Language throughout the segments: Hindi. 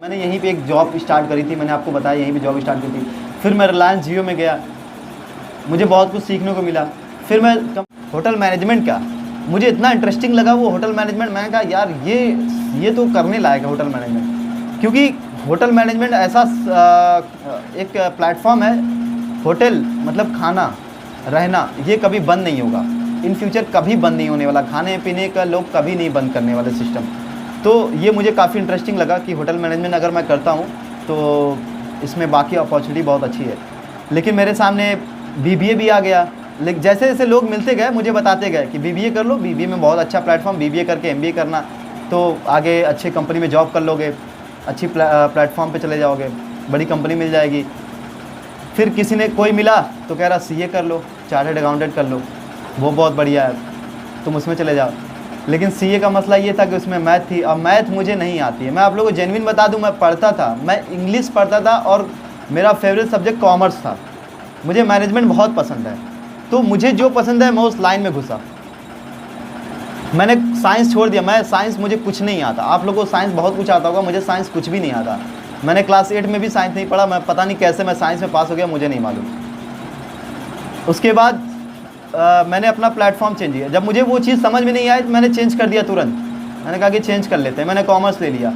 मैंने यहीं पे एक जॉब स्टार्ट करी थी, मैंने आपको बताया यहीं पे जॉब स्टार्ट की थी। फिर मैं रिलायंस जियो में गया, मुझे बहुत कुछ सीखने को मिला। फिर मैं होटल मैनेजमेंट का मुझे इतना इंटरेस्टिंग लगा वो होटल मैनेजमेंट। मैंने कहा यार ये तो करने लायक है होटल मैनेजमेंट, क्योंकि होटल मैनेजमेंट ऐसा एक प्लेटफॉर्म है। होटल मतलब खाना रहना, ये कभी बंद नहीं होगा, इन फ्यूचर कभी बंद नहीं होने वाला। खाने पीने का लोग कभी नहीं बंद करने वाले सिस्टम। तो ये मुझे काफ़ी इंटरेस्टिंग लगा कि होटल मैनेजमेंट अगर मैं करता हूँ तो इसमें बाकी अपॉर्चुनिटी बहुत अच्छी है। लेकिन मेरे सामने बीबीए भी आ गया। लेकिन जैसे जैसे लोग मिलते गए मुझे बताते गए कि बीबीए कर लो, बीबीए में बहुत अच्छा प्लेटफॉर्म, बीबीए करके एमबीए करना तो आगे अच्छे कंपनी में जॉब कर लोगे, अच्छी प्लेटफॉर्म पे चले जाओगे, बड़ी कंपनी मिल जाएगी। फिर किसी ने कोई मिला तो कह रहा सीए कर लो, चार्टर्ड अकाउंटेंट कर लो, वो बहुत बढ़िया है, तुम उसमें चले जाओ। लेकिन सीए का मसला ये था कि उसमें मैथ थी। अब मैथ मुझे नहीं आती है, मैं आप लोगों को जेन्युइन बता दूं, मैं पढ़ता था, मैं इंग्लिश पढ़ता था और मेरा फेवरेट सब्जेक्ट कॉमर्स था। मुझे मैनेजमेंट बहुत पसंद है, तो मुझे जो पसंद है मैं उस लाइन में घुसा। मैंने साइंस छोड़ दिया, मैं साइंस मुझे कुछ नहीं आता। आप लोगों को साइंस बहुत कुछ आता होगा, मुझे साइंस कुछ भी नहीं आता। मैंने क्लास 8 में भी साइंस नहीं पढ़ा, मैं पता नहीं कैसे मैं साइंस में पास हो गया, मुझे नहीं मालूम। उसके बाद मैंने अपना प्लेटफॉर्म चेंज किया। जब मुझे वो चीज़ समझ में नहीं आई तो मैंने चेंज कर दिया तुरंत। मैंने कहा कि चेंज कर लेते हैं, मैंने कॉमर्स ले लिया।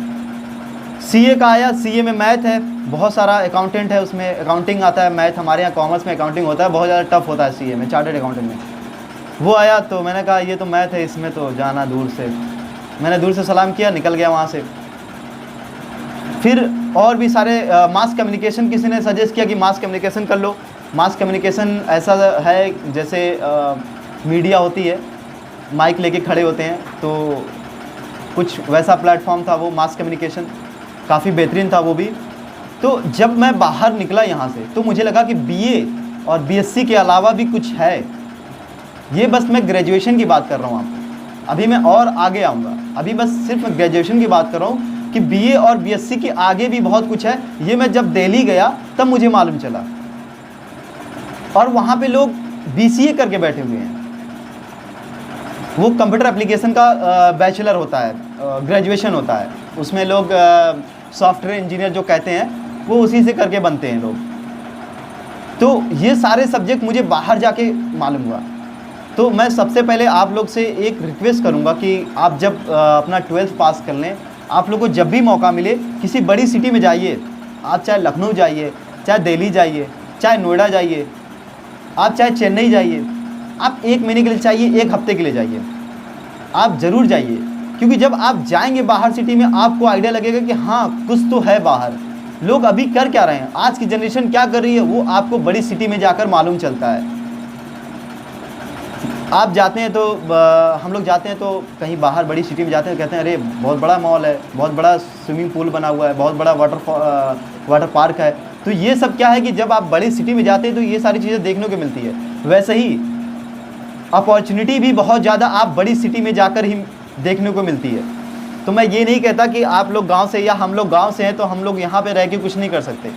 सीए का आया, सीए में मैथ है, बहुत सारा अकाउंटेंट है, उसमें अकाउंटिंग आता है, मैथ हमारे यहाँ कॉमर्स में अकाउंटिंग होता है, बहुत ज़्यादा टफ होता है सीए में, चार्टर्ड अकाउंटेंट में। वो आया तो मैंने कहा ये तो मैथ है, इसमें तो जाना दूर से। मैंने दूर से सलाम किया, निकल गया वहाँ से। फिर और भी सारे मास कम्युनिकेशन, किसी ने सजेस्ट किया कि मास कम्युनिकेशन कर लो। मास कम्युनिकेशन ऐसा है जैसे मीडिया होती है, माइक लेके खड़े होते हैं, तो कुछ वैसा प्लेटफॉर्म था वो मास कम्युनिकेशन, काफ़ी बेहतरीन था वो भी। तो जब मैं बाहर निकला यहाँ से तो मुझे लगा कि बीए और बीएससी के अलावा भी कुछ है। ये बस मैं ग्रेजुएशन की बात कर रहा हूँ आपको, अभी मैं और आगे आऊँगा, अभी बस सिर्फ मैं ग्रेजुएशन की बात कर रहा हूँ कि बीए और बीएससी के आगे भी बहुत कुछ है। ये मैं जब दिल्ली गया तब मुझे मालूम चला। और वहाँ पे लोग बीसीए करके बैठे हुए हैं, वो कंप्यूटर एप्लीकेशन का बैचलर होता है, ग्रेजुएशन होता है, उसमें लोग सॉफ्टवेयर इंजीनियर जो कहते हैं वो उसी से करके बनते हैं लोग। तो ये सारे सब्जेक्ट मुझे बाहर जाके मालूम हुआ। तो मैं सबसे पहले आप लोग से एक रिक्वेस्ट करूँगा कि आप जब अपना 12th पास कर लें, आप लोग को जब भी मौका मिले किसी बड़ी सिटी में जाइए। आप चाहे लखनऊ जाइए, चाहे दिल्ली जाइए, चाहे नोएडा जाइए, आप चाहे चेन्नई जाइए, आप 1 महीने के लिए चाहिए, 1 हफ्ते के लिए जाइए, आप ज़रूर जाइए। क्योंकि जब आप जाएंगे बाहर सिटी में आपको आइडिया लगेगा कि हाँ कुछ तो है बाहर, लोग अभी कर क्या रहे हैं, आज की जनरेशन क्या कर रही है, वो आपको बड़ी सिटी में जाकर मालूम चलता है। आप जाते हैं तो हम लोग जाते हैं तो कहीं बाहर बड़ी सिटी में जाते हैं, कहते हैं अरे बहुत बड़ा मॉल है, बहुत बड़ा स्विमिंग पूल बना हुआ है, बहुत बड़ा वाटर पार्क है। तो ये सब क्या है कि जब आप बड़ी सिटी में जाते हैं तो ये सारी चीज़ें देखने को मिलती है। वैसे ही अपॉर्चुनिटी भी बहुत ज़्यादा आप बड़ी सिटी में जाकर ही देखने को मिलती है। तो मैं ये नहीं कहता कि आप लोग गांव से या हम लोग गांव से हैं तो हम लोग यहाँ पे रह के कुछ नहीं कर सकते,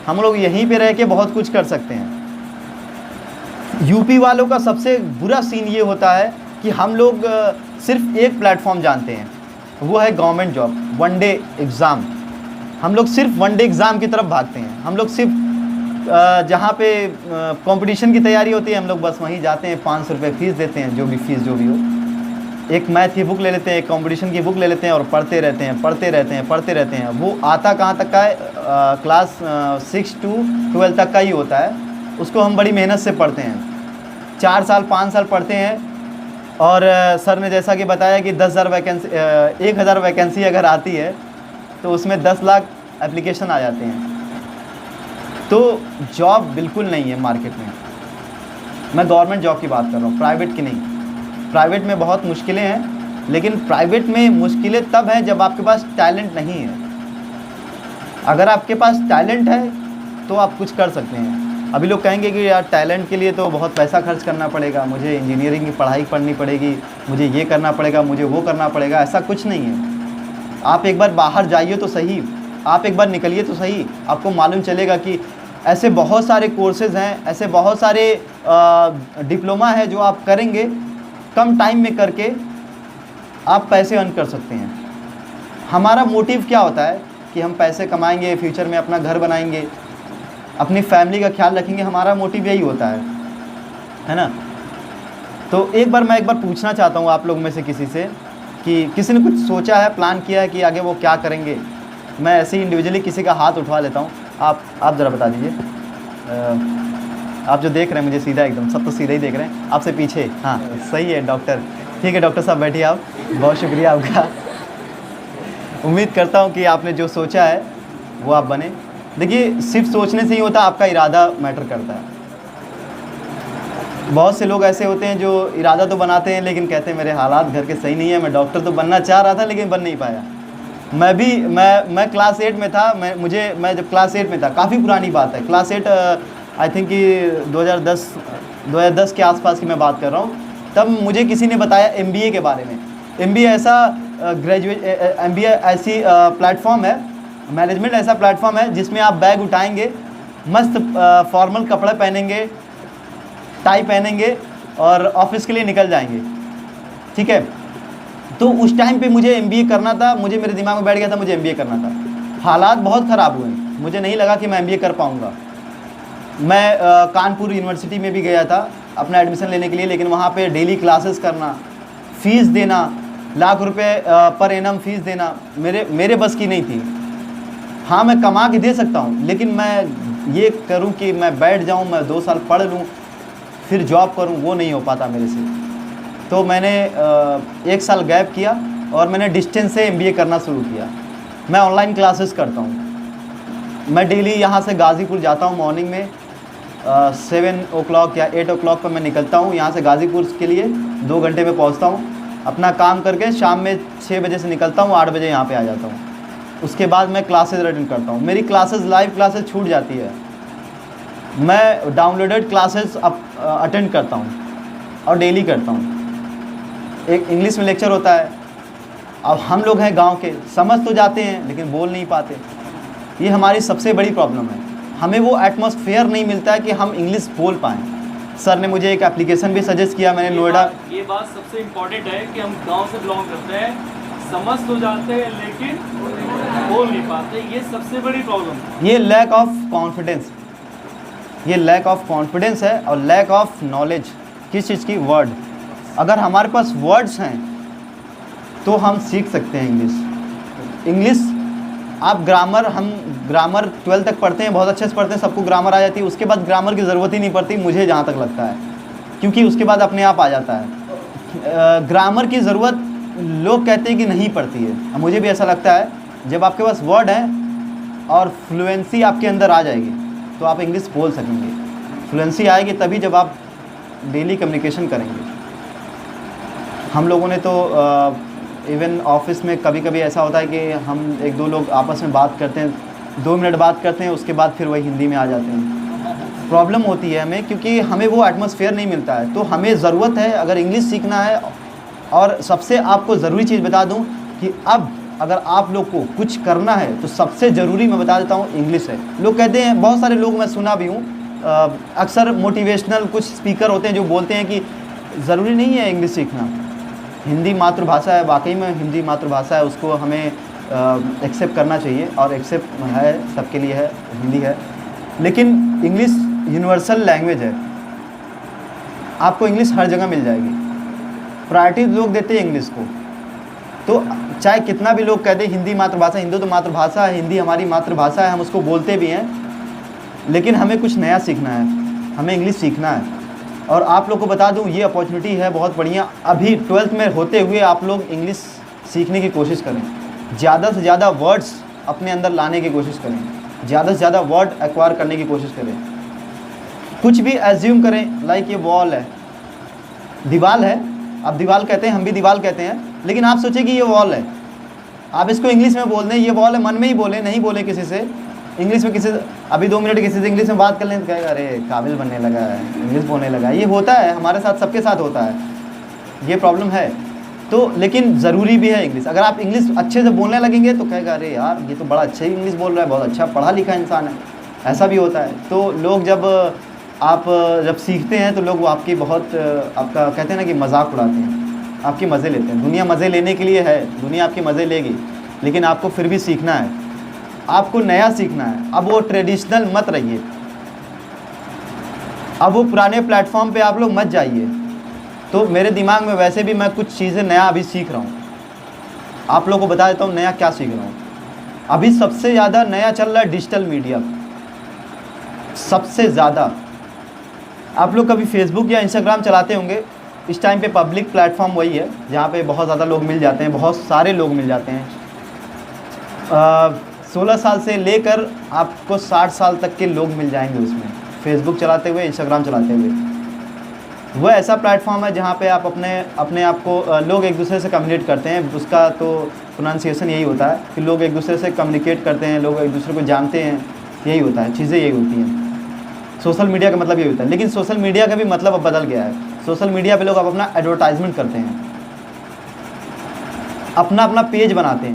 हम लोग यहीं पे रह के बहुत कुछ कर सकते हैं। यूपी वालों का सबसे बुरा सीन ये होता है कि हम लोग सिर्फ एक प्लेटफॉर्म जानते हैं, वो है गवर्नमेंट जॉब, 1 डे एग्ज़ाम। हम लोग सिर्फ 1 डे एग्ज़ाम की तरफ भागते हैं। हम लोग सिर्फ जहाँ पे कंपटीशन की तैयारी होती है हम लोग बस वहीं जाते हैं, 500 रुपये फ़ीस देते हैं, जो भी फीस जो भी हो, एक मैथ की बुक ले लेते हैं, एक कंपटीशन की बुक ले लेते हैं और पढ़ते रहते हैं, पढ़ते रहते हैं, पढ़ते रहते हैं। वो आता कहाँ तक का है, क्लास 6 to 12 तक का ही होता है, उसको हम बड़ी मेहनत से पढ़ते हैं, 4 साल 5 साल पढ़ते हैं। और सर ने जैसा कि बताया कि 10,000 वैकेंसी 1,000 वैकेंसी अगर आती है तो उसमें 10 लाख एप्लीकेशन आ जाते हैं। तो जॉब बिल्कुल नहीं है मार्केट में। मैं गवर्नमेंट जॉब की बात कर रहा हूँ, प्राइवेट की नहीं। प्राइवेट में बहुत मुश्किलें हैं, लेकिन प्राइवेट में मुश्किलें तब हैं जब आपके पास टैलेंट नहीं है। अगर आपके पास टैलेंट है तो आप कुछ कर सकते हैं। अभी लोग कहेंगे कि यार टैलेंट के लिए तो बहुत पैसा खर्च करना पड़ेगा, मुझे इंजीनियरिंग की पढ़ाई पढ़नी पड़ेगी, मुझे ये करना पड़ेगा, मुझे वो करना पड़ेगा। ऐसा कुछ नहीं है। आप एक बार बाहर जाइए तो सही, आप एक बार निकलिए तो सही, आपको मालूम चलेगा कि ऐसे बहुत सारे कोर्सेज़ हैं, ऐसे बहुत सारे डिप्लोमा है जो आप करेंगे, कम टाइम में करके आप पैसे अर्न कर सकते हैं। हमारा मोटिव क्या होता है कि हम पैसे कमाएंगे, फ्यूचर में अपना घर बनाएंगे, अपनी फैमिली का ख्याल रखेंगे, हमारा मोटिव यही होता है ना। तो एक बार पूछना चाहता हूँ आप लोग में से किसी से कि किसी ने कुछ सोचा है, प्लान किया है कि आगे वो क्या करेंगे। मैं ऐसे ही इंडिविजुअली किसी का हाथ उठवा लेता हूँ। आप ज़रा बता दीजिए। आप जो देख रहे हैं मुझे सीधा, एकदम सब तो सीधा ही देख रहे हैं, आपसे पीछे। हाँ सही है डॉक्टर, ठीक है डॉक्टर साहब बैठिए आप। बहुत शुक्रिया आपका। उम्मीद करता हूँ कि आपने जो सोचा है वो आप बने। देखिए सिर्फ सोचने से ही होता, आपका इरादा मैटर करता है। बहुत से लोग ऐसे होते हैं जो इरादा तो बनाते हैं लेकिन कहते हैं मेरे हालात घर के सही नहीं है, मैं डॉक्टर तो बनना चाह रहा था लेकिन बन नहीं पाया। मैं क्लास 8 में था, मैं जब क्लास 8 में था, काफ़ी पुरानी बात है, क्लास 8 आई थिंक कि 2010 के आसपास की मैं बात कर रहा हूँ। तब मुझे किसी ने बताया MBA के बारे में। MBA ऐसा MBA ऐसी प्लेटफॉर्म है, मैनेजमेंट ऐसा प्लेटफॉर्म है जिसमें आप बैग उठाएंगे, मस्त फॉर्मल कपड़े पहनेंगे, टाई पहनेंगे और ऑफिस के लिए निकल जाएंगे, ठीक है। तो उस टाइम पे मुझे MBA करना था, मेरे दिमाग में बैठ गया था मुझे MBA करना था। हालात बहुत ख़राब हुए, मुझे नहीं लगा कि मैं MBA कर पाऊँगा। मैं कानपुर यूनिवर्सिटी में भी गया था अपना एडमिशन लेने के लिए, लेकिन वहाँ पे डेली क्लासेस करना, फ़ीस देना, लाख रुपए पर एनम फ़ीस देना मेरे बस की नहीं थी। हाँ मैं कमा के दे सकता हूँ, लेकिन मैं ये करूँ कि मैं बैठ जाऊँ, मैं 2 साल पढ़ लूँ फिर जॉब करूँ, वो नहीं हो पाता मेरे से। तो मैंने 1 साल गैप किया और मैंने डिस्टेंस से MBA करना शुरू किया। मैं ऑनलाइन क्लासेस करता हूँ। मैं डेली यहाँ से गाज़ीपुर जाता हूँ, मॉर्निंग में 7 o'clock या 8 o'clock पर मैं निकलता हूँ यहाँ से गाज़ीपुर के लिए, 2 घंटे में पहुँचता हूँ। अपना काम करके शाम में 6 बजे से निकलता हूँ, 8 बजे यहाँ पे आ जाता हूँ। उसके बाद मैं क्लासेस अटेंड करता हूँ। मेरी क्लासेस, लाइव क्लासेस छूट जाती है, मैं डाउनलोडेड क्लासेस अटेंड करता हूँ और डेली करता हूँ। एक इंग्लिश में लेक्चर होता है। अब हम लोग हैं गांव के, समझ तो जाते हैं लेकिन बोल नहीं पाते। ये हमारी सबसे बड़ी प्रॉब्लम है। हमें वो एटमॉस्फेयर नहीं मिलता है कि हम इंग्लिश बोल पाएँ। सर ने मुझे एक एप्लीकेशन भी सजेस्ट किया, मैंने नोएडा। ये बात सबसे इम्पोर्टेंट है कि हम गांव से बिलोंग करते हैं, समझ तो जाते हैं लेकिन बोल नहीं पाते। ये सबसे बड़ी प्रॉब्लम है। ये लैक ऑफ कॉन्फिडेंस, ये लैक ऑफ कॉन्फिडेंस है और लैक ऑफ नॉलेज। किस चीज़ की? वर्ड। अगर हमारे पास वर्ड्स हैं तो हम सीख सकते हैं इंग्लिश। आप ग्रामर, हम ग्रामर 12 तक पढ़ते हैं, बहुत अच्छे से पढ़ते हैं, सबको ग्रामर आ जाती है। उसके बाद ग्रामर की ज़रूरत ही नहीं पड़ती, मुझे जहाँ तक लगता है, क्योंकि उसके बाद अपने आप आ जाता है। ग्रामर की ज़रूरत लोग कहते हैं कि नहीं पड़ती है, मुझे भी ऐसा लगता है। जब आपके पास वर्ड है और फ्लुएंसी आपके अंदर आ जाएगी तो आप इंग्लिश बोल सकेंगे। फ्लुएंसी आएगी तभी जब आप डेली कम्युनिकेशन करेंगे। हम लोगों ने तो इवन ऑफिस में कभी कभी ऐसा होता है कि हम 1-2 लोग आपस में बात करते हैं, 2 मिनट बात करते हैं, उसके बाद फिर वही हिंदी में आ जाते हैं। प्रॉब्लम होती है हमें, क्योंकि हमें वो एटमॉस्फेयर नहीं मिलता है। तो हमें ज़रूरत है, अगर इंग्लिश सीखना है। और सबसे आपको ज़रूरी चीज़ बता दूं कि अब अगर आप लोग को कुछ करना है तो सबसे ज़रूरी मैं बता देता हूँ इंग्लिश है। लोग कहते हैं, बहुत सारे लोग मैं सुना भी हूँ, अक्सर मोटिवेशनल कुछ स्पीकर होते हैं जो बोलते हैं कि ज़रूरी नहीं है इंग्लिश सीखना, हिंदी मातृभाषा है। वाकई में हिंदी मातृभाषा है, उसको हमें एक्सेप्ट करना चाहिए और एक्सेप्ट है, सबके लिए है, हिंदी है। लेकिन इंग्लिश यूनिवर्सल लैंग्वेज है, आपको इंग्लिश हर जगह मिल जाएगी। प्रायोरिटी लोग देते हैं इंग्लिश को। तो चाहे कितना भी लोग कहते हैं हिंदी मातृभाषा, हिंदी तो मातृभाषा है, हिंदी हमारी मातृभाषा है, हम उसको बोलते भी हैं, लेकिन हमें कुछ नया सीखना है, हमें इंग्लिश सीखना है। और आप लोग को बता दूं, ये अपॉर्चुनिटी है बहुत बढ़िया। अभी 12th में होते हुए आप लोग इंग्लिश सीखने की कोशिश करें, ज़्यादा से ज़्यादा वर्ड्स अपने अंदर लाने की कोशिश करें, ज़्यादा से ज़्यादा वर्ड एक्वायर करने की कोशिश करें। कुछ भी एज्यूम करें, लाइक ये वॉल है, दीवार है, आप दीवार कहते हैं, हम भी दीवार कहते हैं, लेकिन आप सोचें कि ये वॉल है, आप इसको इंग्लिश में बोल दें ये वॉल है, मन में ही बोले, नहीं बोले किसी से इंग्लिश में। किसी अभी 2 मिनट किसी से इंग्लिश में बात कर लें तो कहेगा अरे काबिल बनने लगा है, इंग्लिश बोलने लगा है। ये होता है हमारे साथ, सबके साथ होता है, ये प्रॉब्लम है। तो लेकिन ज़रूरी भी है इंग्लिश। अगर आप इंग्लिश अच्छे से बोलने लगेंगे तो कहेगा अरे यार ये तो बड़ा अच्छा ही इंग्लिश बोल रहा है, बहुत अच्छा पढ़ा लिखा इंसान है, ऐसा भी होता है। तो लोग जब सीखते हैं तो लोग आपकी बहुत आपका कहते हैं ना कि मजाक उड़ाते हैं, आपके मज़े लेते हैं। दुनिया मज़े लेने के लिए है, दुनिया आपके मज़े लेगी, लेकिन आपको फिर भी सीखना है। आपको नया सीखना है। अब वो ट्रेडिशनल मत रहिए, अब वो पुराने प्लेटफॉर्म पे आप लोग मत जाइए। तो मेरे दिमाग में वैसे भी मैं कुछ चीज़ें नया अभी सीख रहा हूँ, आप लोगों को बता देता हूँ नया क्या सीख रहा हूँ। अभी सबसे ज़्यादा नया चल रहा है डिजिटल मीडिया, सबसे ज़्यादा। आप लोग कभी फेसबुक या इंस्टाग्राम चलाते होंगे, इस टाइम पे पब्लिक प्लेटफॉर्म वही है जहाँ पे बहुत ज़्यादा लोग मिल जाते हैं, बहुत सारे लोग मिल जाते हैं। 16 साल से लेकर आपको 60 साल तक के लोग मिल जाएंगे उसमें, फेसबुक चलाते हुए, इंस्टाग्राम चलाते हुए। वो ऐसा प्लेटफॉर्म है जहाँ पे आप अपने आप को लोग एक दूसरे से कम्युनिकेट करते हैं। उसका तो प्रोनाउंसिएशन यही होता है कि लोग एक दूसरे से कम्युनिकेट करते हैं, लोग एक दूसरे को जानते हैं, यही होता है, चीज़ें यही होती हैं। सोशल मीडिया का मतलब यही होता है। लेकिन सोशल मीडिया का भी मतलब अब बदल गया है। सोशल मीडिया पे लोग अब अपना एडवर्टाइजमेंट करते हैं, अपना पेज बनाते हैं।